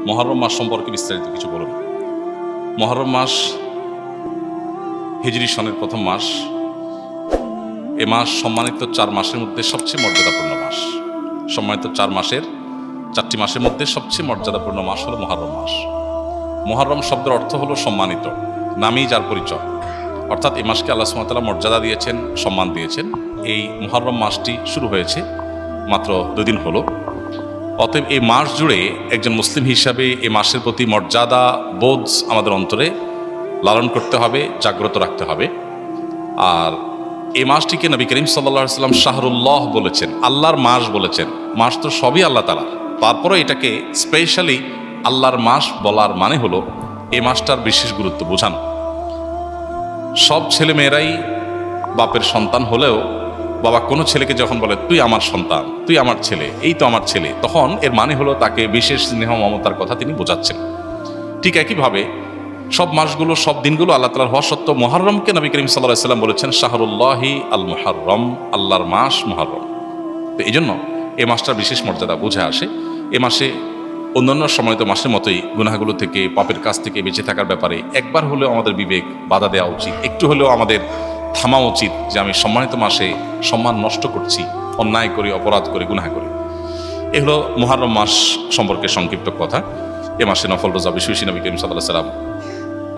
মুহররম মাস সম্পর্কে বিস্তারিত কিছু বলুন। মুহররম মাস হিজরি সনের প্রথম মাস। এ মাস সম্মানিত 4 মাসের মধ্যে সবচেয়ে মর্যাদাপূর্ণ মাস। সম্মানিত 4টি মাসের মধ্যে সবচেয়ে মর্যাদাপূর্ণ মাস হলো মুহররম মাস। মুহররম শব্দের অর্থ হলো সম্মানিত, নামেই যার পরিচয়। অর্থাৎ এই মাসকে আল্লাহ সুবহানাহু ওয়া তাআলা মর্যাদা দিয়েছেন, সম্মান দিয়েছেন। এই মুহররম মাসটি শুরু হয়েছে মাত্র 2 দিন হলো। অতএব এই মাস জুড়ে একজন মুসলিম হিসাবে এই মাসের প্রতি মর্যাদা বোধ আমাদের অন্তরে লালন করতে হবে, জাগ্রত রাখতে হবে। আর এই মাসটিকে নবী করিম সাল্লাল্লাহু আলাইহি ওয়াসাল্লাম শাহরুল্লাহ বলেছেন, আল্লাহর মাস বলেছেন। মাস তো সবই আল্লাহ তাআলা, তারপরে এটাকে স্পেশালি আল্লাহর মাস বলার মানে হলো এই মাসটার বিশেষ গুরুত্ব বোঝানো। সব ছেলে মেয়েরাই বাপের সন্তান হলেও বাবা কোনো ছেলেকে যখন বলে তুই আমার সন্তান, তুই আমার ছেলে, এই তো আমার ছেলে, তখন এর মানে হলো তাকে বিশেষ স্নেহ মমতার কথা তিনি বোঝাচ্ছেন। ঠিক একইভাবে সব মাসগুলো, সব দিনগুলো আল্লাহ তাআলার হওয়া সত্ত্বেও মুহররমকে নবী করিম সাল্লাল্লাহু আলাইহি ওয়াসাল্লাম বলেছেন শাহরুল্লাহি আল মুহররম, আল্লাহর মাস মুহররম। তো এই জন্য এই মাসটার বিশেষ মর্যাদা বুঝে আসে। এ মাসে অন্যান্য সময় তো মাসের মতোই গুনাহগুলো থেকে, পাপের কাছ থেকে বেঁচে থাকার ব্যাপারে একবার হলেও আমাদের বিবেক বাধা দেওয়া উচিত, একটু হলেও আমাদের থামা উচিত যে আমি সম্মানিত মাসে সম্মান নষ্ট করছি, অন্যায় করি, অপরাধ করি, গুনাহ করি। এ হলো মুহররম মাস সম্পর্কে সংক্ষিপ্ত কথা। এ মাসে নফল রোজা বেশি বেশি নবী করিম সাল্লাল্লাহু আলাইহি ওয়াসাল্লাম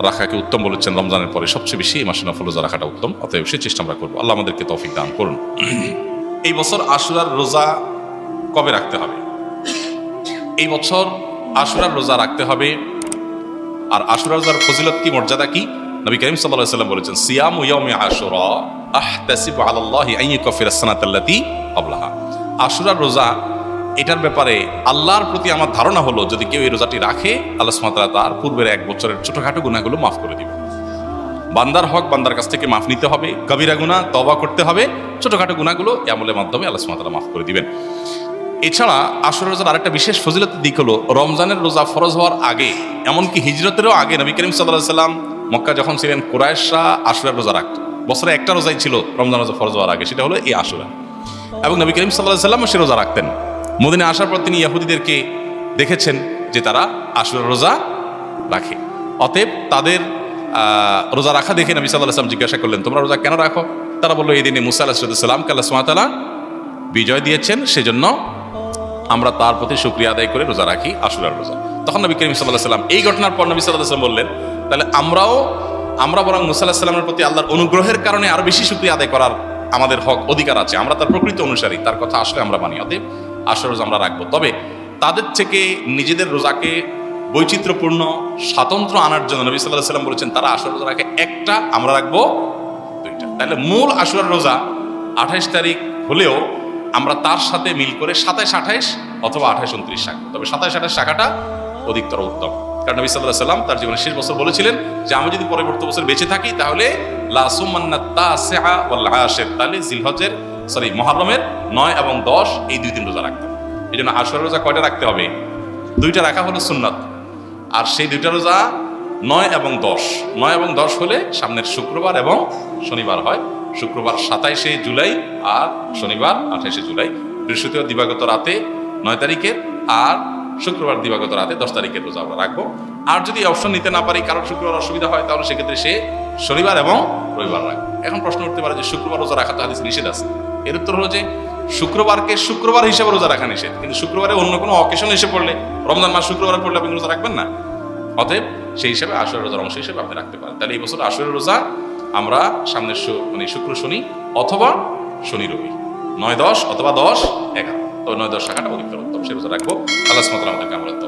রাখাকে উত্তম বলেছেন। রমজানের পরে সবচেয়ে বেশি এই মাসে নফল রোজা রাখাটা উত্তম। অতএব সে চেষ্টা আমরা করবো। আল্লাহ আমাদেরকে তৌফিক দান করুন। এই বছর আশুরার রোজা কবে রাখতে হবে? এই বছর আশুরার রোজা রাখতে হবে। আর আশুরার রোজার ফজিলত কি, মর্যাদা কি? নবী করিম সাল্লাল্লাহু আলাইহি ওয়াসাল্লাম বলেছেন সিয়ামু ইয়াউমি আশুরা আহতাসিবু আলাল্লাহি আন ইউকাফিরা সানাতাল্লাতী ক্বাবলাহা। আশুরার রোজা, এটার ব্যাপারে আল্লাহর প্রতি আমার ধারণা হলো যদি কেউ এই রোজাটি রাখে, আল্লাহ সুবহানাহু ওয়া তাআলা তার পূর্বের 1 বছরের ছোটখাটো গুনাহগুলো মাফ করে দিবেন। বান্দার হক বান্দার কাছ থেকে মাফ নিতে হবে, কবিরা গুনাহ তওবা করতে হবে, ছোটখাটো গুনাহগুলো এই আমলের মাধ্যমে আল্লাহ সুবহানাহু ওয়া তাআলা মাফ করে দিবেন। এছাড়া আশুরার রোজার আরেকটা বিশেষ ফজিলতের দিক হলো রমজানের রোজা ফরজ হওয়ার আগে, এমনকি হিজরতেরও আগে নবী করিম সাল্লাল্লাহু আলাইহি ওয়াসাল্লাম মক্কা যখন ছিলেন কুরাইশরা আশুরার রোজা রাখত। বছরে একটা রোজাই ছিল রমজান রোজা ফরজ হওয়ার আগে, সেটা হলো এই আশুরা। এবং নবী করিম সাল্লাল্লাহু আলাইহি ওয়াসাল্লাম সে রোজা রাখতেন। মদিনায় আসার পর তিনি ইহুদিদেরকে দেখেছেন যে তারা আশুরার রোজা রাখে। অতএব তাদের রোজা রাখা দেখে নবী সাল্লাল্লাহু আলাইহি ওয়াসাল্লাম জিজ্ঞাসা করলেন তোমরা রোজা কেন রাখো? তারা বললো এই দিনে মুসা আলাইহিস সালামকে আল্লাহ সুবহানাহু ওয়া তাআলা বিজয় দিয়েছেন, সেজন্য আমরা তার প্রতি শুকরিয়া আদায় করে রোজা রাখি আশুরার রোজা। তখন নবী করিম সাল্লাল্লাহু আলাইহি ওয়াসাল্লাম এই ঘটনার পর নবী সাল্লাল্লাহু আলাইহি ওয়াসাল্লাম বললেন তাহলে আমরা বরং মুসা আলাইহিস সালামের প্রতি আল্লাহর অনুগ্রহের কারণে আরো বেশি শুকরিয়া আদায় করার আমাদের হক, অধিকার আছে। আমরা তার প্রকৃত অনুসারী, তার কথা আসলে আমরা মানি। অতএব আশুরার রোজা আমরা রাখবো। তবে তাদের থেকে নিজেদের রোজাকে বৈচিত্র্যপূর্ণ, স্বাতন্ত্র্য আনার জন্য নবী সাল্লাল্লাহু আলাইহি ওয়াসাল্লাম বলেছেন তারা আশুরার রোজা রাখে একটা, আমরা রাখবো 2টা। তাহলে মূল আশুরার রোজা 28 তারিখ হলেও আমরা তার সাথে মিল করে 27, 28 অথবা 28, 29 রাখবো। তবে 27, 28 রাখাটা অধিকতর উত্তম। কারণ নবী সাল্লাল্লাহু আলাইহি ওয়াসাল্লাম তার জীবনের শেষ বছর বলেছিলেন যে আমি যদি পরবর্তী বছর বেঁচে থাকি তাহলে লা সুমান্নাত তাসিআ ওয়াল আশির, তাহলে মুহররমের 9 এবং 10 এই 2 দিন রোজা রাখতে হবে। এই জন্য আশুরার রোজা কয়টা রাখতে হবে? 2টা রাখা হলো সুন্নাত। আর সেই 2টা রোজা 9 এবং 10, 9 এবং 10 হলে সামনের শুক্রবার এবং শনিবার হয়। শুক্রবার 27শে জুলাই আর শনিবার 28শে জুলাই। বৃহস্পতিবার দিবাগত রাতে 9 তারিখের আর শুক্রবার দিবাগত রাতে 10 তারিখের রোজা আমরা রাখবো। আর যদি অপশন নিতে না পারি, কারণ শুক্রবার অসুবিধা হয়, তাহলে সেক্ষেত্রে সে শনিবার এবং রবিবার রাখবে। এখন প্রশ্ন উঠতে পারে যে শুক্রবার রোজা রাখা তো হাদিসে নিষেধ আছে। এর উত্তর হলো যে শুক্রবারকে শুক্রবার হিসেবে রোজা রাখা নিষেধ, কিন্তু শুক্রবারে অন্য কোনো অকেশন এসে পড়লে, রমজান মাস শুক্রবারে পড়লে আপনি রোজা রাখবেন না। অতএব সেই হিসাবে আশুরার রোজার অংশ হিসেবে আপনি রাখতে পারেন। তাহলে এই বছর আশুরার রোজা আমরা সামনের শুক্র শনি অথবা শনি রবি 9, 10 অথবা 10, 11, তো 9, 10 রাখাটা অধিকতর উত্তম, সে রোজা রাখবো। আল্লাহ সুবহানাহু ওয়া তাআলা আমাদেরকে